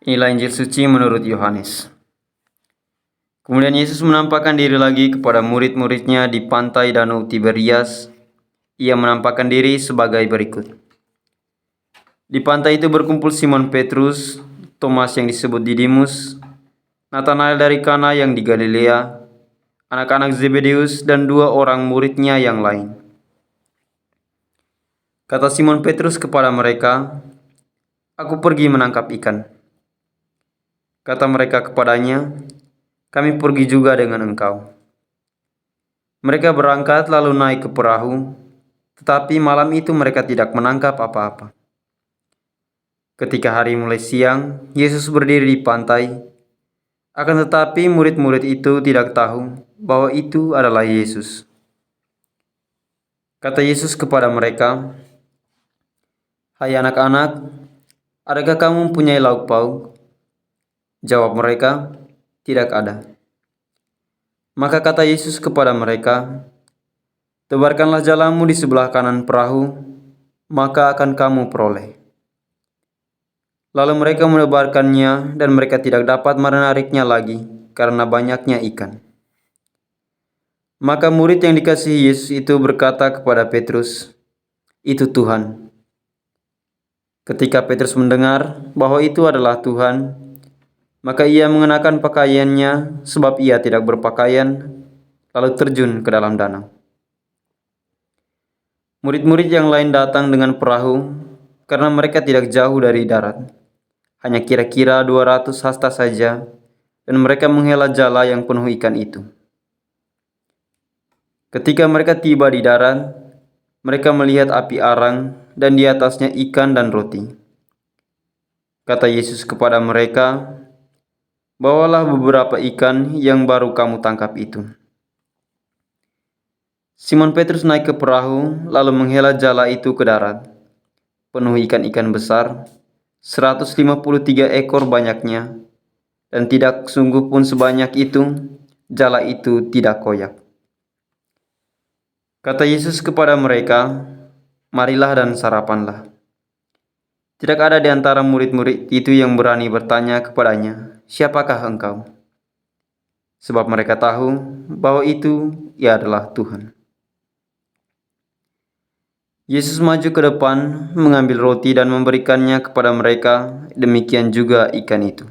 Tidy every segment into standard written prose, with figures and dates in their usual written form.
Inilah Injil suci menurut Yohanes. Kemudian Yesus menampakkan diri lagi kepada murid-muridnya di pantai Danau Tiberias. Ia menampakkan diri sebagai berikut. Di pantai itu berkumpul Simon Petrus, Thomas yang disebut Didimus, Natanael dari Kana yang di Galilea, anak-anak Zebedeus, dan 2 orang muridnya yang lain. Kata Simon Petrus kepada mereka, "Aku pergi menangkap ikan." Kata mereka kepadanya, "Kami pergi juga dengan engkau." Mereka berangkat lalu naik ke perahu, tetapi malam itu mereka tidak menangkap apa-apa. Ketika hari mulai siang, Yesus berdiri di pantai. Akan tetapi murid-murid itu tidak tahu bahwa itu adalah Yesus. Kata Yesus kepada mereka, "Hai anak-anak, adakah kamu mempunyai lauk pauk?" Jawab mereka, "Tidak ada." Maka kata Yesus kepada mereka, "Tebarkanlah jalamu di sebelah kanan perahu, maka akan kamu peroleh." Lalu mereka menebarkannya dan mereka tidak dapat menariknya lagi karena banyaknya ikan. Maka murid yang dikasihi Yesus itu berkata kepada Petrus, "Itu Tuhan." Ketika Petrus mendengar bahwa itu adalah Tuhan, maka ia mengenakan pakaiannya sebab ia tidak berpakaian, lalu terjun ke dalam danau. Murid-murid yang lain datang dengan perahu karena mereka tidak jauh dari darat. Hanya kira-kira 200 hasta saja, dan mereka menghela jala yang penuh ikan itu. Ketika mereka tiba di darat, mereka melihat api arang dan di atasnya ikan dan roti. Kata Yesus kepada mereka, "Bawalah beberapa ikan yang baru kamu tangkap itu." Simon Petrus naik ke perahu lalu menghela jala itu ke darat, penuh ikan-ikan besar, 153 ekor banyaknya, dan tidak sungguh pun sebanyak itu, jala itu tidak koyak. Kata Yesus kepada mereka, "Marilah dan sarapanlah." Tidak ada di antara murid-murid itu yang berani bertanya kepadanya, "Siapakah engkau?" Sebab mereka tahu bahwa itu ia adalah Tuhan. Yesus maju ke depan, mengambil roti dan memberikannya kepada mereka, demikian juga ikan itu.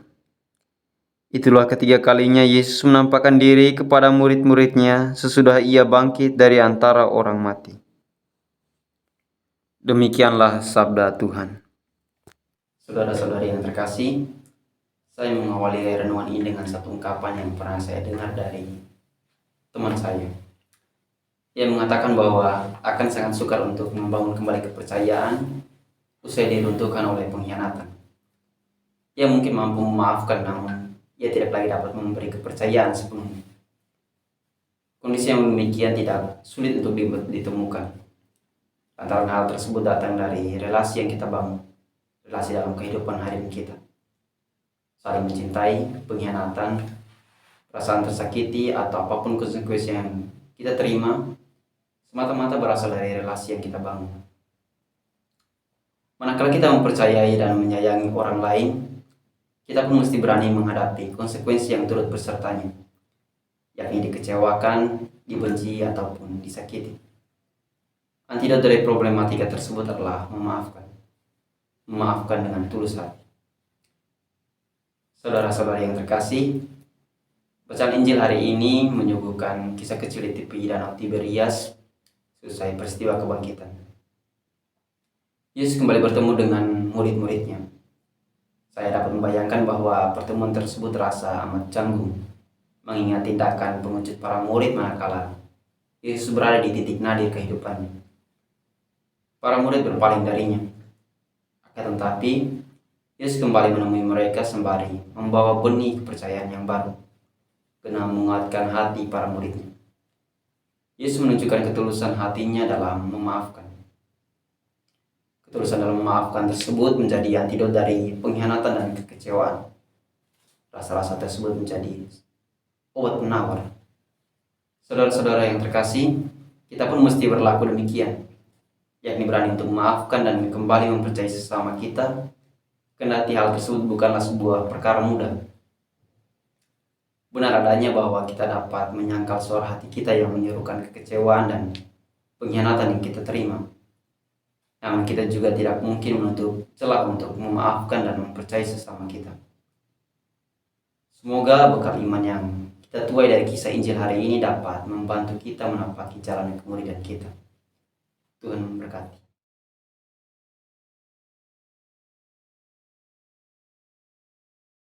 Itulah ketiga kalinya Yesus menampakkan diri kepada murid-muridnya sesudah ia bangkit dari antara orang mati. Demikianlah sabda Tuhan. Saudara-saudari yang terkasih, saya mengawali renungan ini dengan satu ungkapan yang pernah saya dengar dari teman saya. Ia mengatakan bahwa akan sangat sukar untuk membangun kembali kepercayaan usai diruntuhkan oleh pengkhianatan. Ia mungkin mampu memaafkan, namun ia tidak lagi dapat memberi kepercayaan sepenuhnya. Kondisi yang demikian tidak sulit untuk ditemukan. Lantaran hal tersebut datang dari relasi yang kita bangun, relasi dalam kehidupan harian kita. Saling mencintai, pengkhianatan, perasaan tersakiti, atau apapun konsekuensi yang kita terima, semata-mata berasal dari relasi yang kita bangun. Manakala kita mempercayai dan menyayangi orang lain, kita pun mesti berani menghadapi konsekuensi yang turut bersertanya, yakni dikecewakan, dibenci, ataupun disakiti. Antidot dari problematika tersebut adalah memaafkan. Memaafkan dengan tulus hati. Saudara-saudari yang terkasih, bacaan Injil hari ini menyuguhkan kisah kecil di tepi Danau Tiberias selesai peristiwa kebangkitan. Yesus kembali bertemu dengan murid-muridnya. Saya dapat membayangkan bahwa pertemuan tersebut terasa amat canggung, mengingat tindakan pengecut para murid manakala Yesus berada di titik nadir kehidupannya. Para murid berpaling darinya. Akan tetapi, Yesus kembali menemui mereka sembari membawa benih kepercayaan yang baru, guna menguatkan hati para muridnya. Yesus menunjukkan ketulusan hatinya dalam memaafkan. Ketulusan dalam memaafkan tersebut menjadi antidot dari pengkhianatan dan kekecewaan. Rasa-rasa tersebut menjadi obat penawar. Saudara-saudara yang terkasih, kita pun mesti berlaku demikian, yakni berani untuk memaafkan dan kembali mempercayai sesama kita, kendati hal tersebut bukanlah sebuah perkara mudah. Benar adanya bahwa kita dapat menyangkal suara hati kita yang menyerukan kekecewaan dan pengkhianatan yang kita terima. Namun kita juga tidak mungkin menutup celah untuk memaafkan dan mempercayai sesama kita. Semoga bekal iman yang kita tuai dari kisah Injil hari ini dapat membantu kita menapaki jalan yang kemudian kita. Tuhan memberkati.